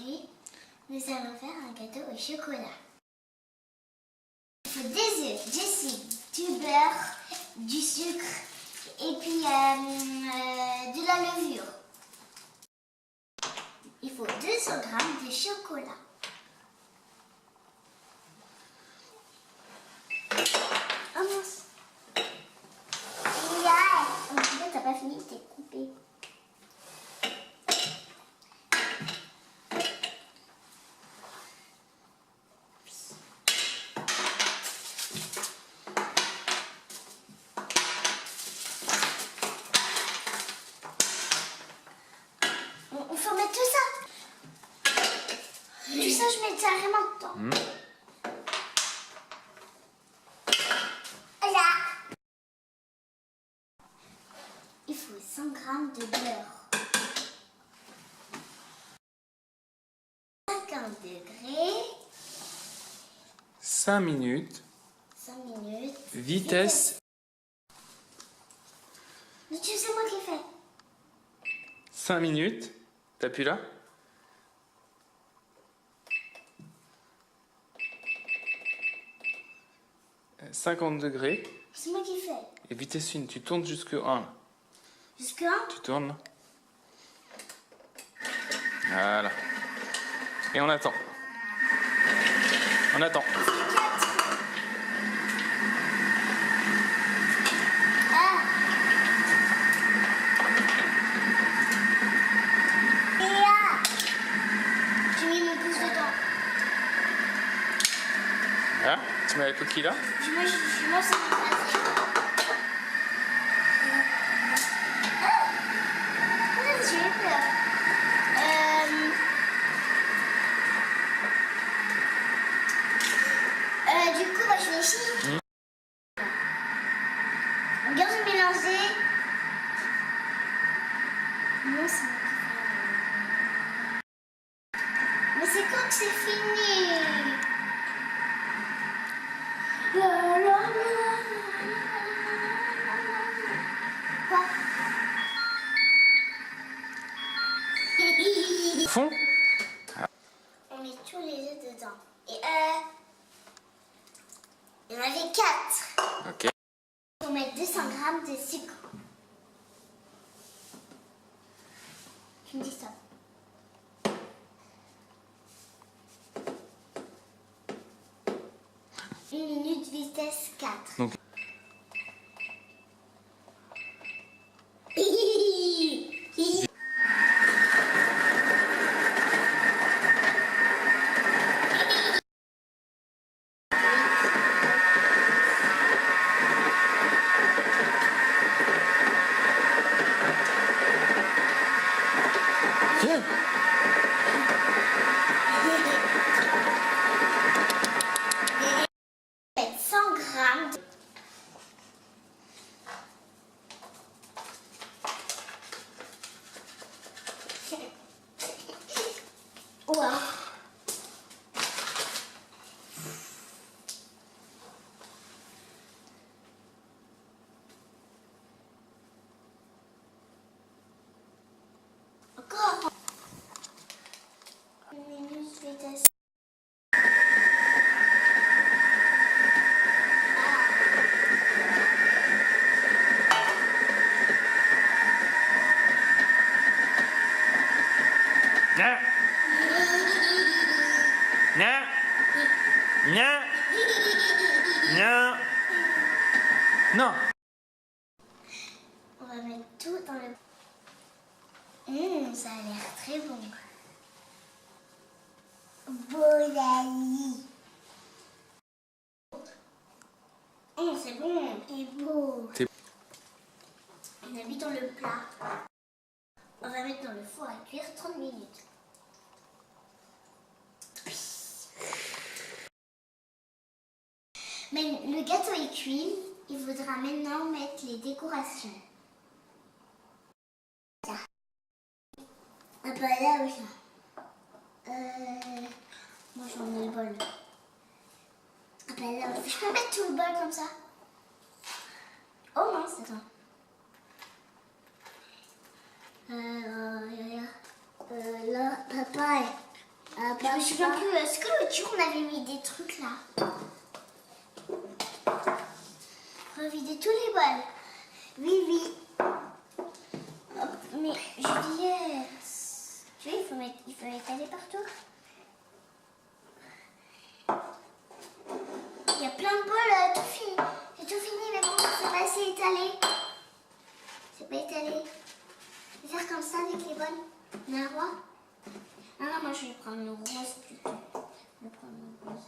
Aujourd'hui, nous allons faire un gâteau au chocolat. Il faut des œufs, du sucre, du beurre, du sucre et puis de la levure. Il faut 200 g de chocolat. Oh mince! Oh, peut-être t'as pas fini, t'es coupé. Il faut mettre tout ça. Tout ça, je mets carrément dedans. Voilà. Il faut 100 g de beurre. 50 degrés. 5 minutes. 5 minutes. Vitesse. Mais tu sais moi qui fais. 5 minutes. T'appuies là. « 50 degrés. C'est moi qui fais. Et vitesse 1, tu tournes jusqu'à 1. Jusqu'à 1. Tu tournes. Voilà. Et on attend. On attend. J'ai mis mon pouce dedans. Là, tu mets la coquille là. Moi, c'est mon place. J'ai eu peur. Du coup, je vais ici. On garde de mélanger. Non, c'est moi qui fais. Mais c'est quand que c'est fini? Quoi? Fond. On met tous les œufs dedans. Et il y en avait 4. Ok. Il faut mettre 200 g de sucre. Tu me dis ça. Une minute, vitesse 4. Donc. Viens. Mettre 100 g. Wow. Encore. Une minute, vitesse. Viens. Viens. Viens. Viens. Non. On va mettre tout dans le... ça a l'air très bon. Bolali. C'est bon. Et beau. On a mis dans le plat. On va mettre dans le four à cuire 30 minutes. Mais le gâteau est cuit. Il faudra maintenant mettre les décorations. Là. Ah bah là, oui. Moi j'en ai le bol. Ah bah là, je peux mettre tout le bol comme ça. Oh mince, attends. Là, papaye. Je me souviens plus. Est-ce que l'autre jour on avait mis des trucs là? Revider tous les bols. Oui, oui. Hop, mais Juliette, tu vois, il faut étaler partout. Il y a plein de bols, tout fini. C'est tout fini, mais bon, c'est pas assez étalé. C'est pas étalé. Je vais faire comme ça avec les bols. On a un roi? Ah non, moi je vais prendre le rose plutôt. Je vais prendre le rose.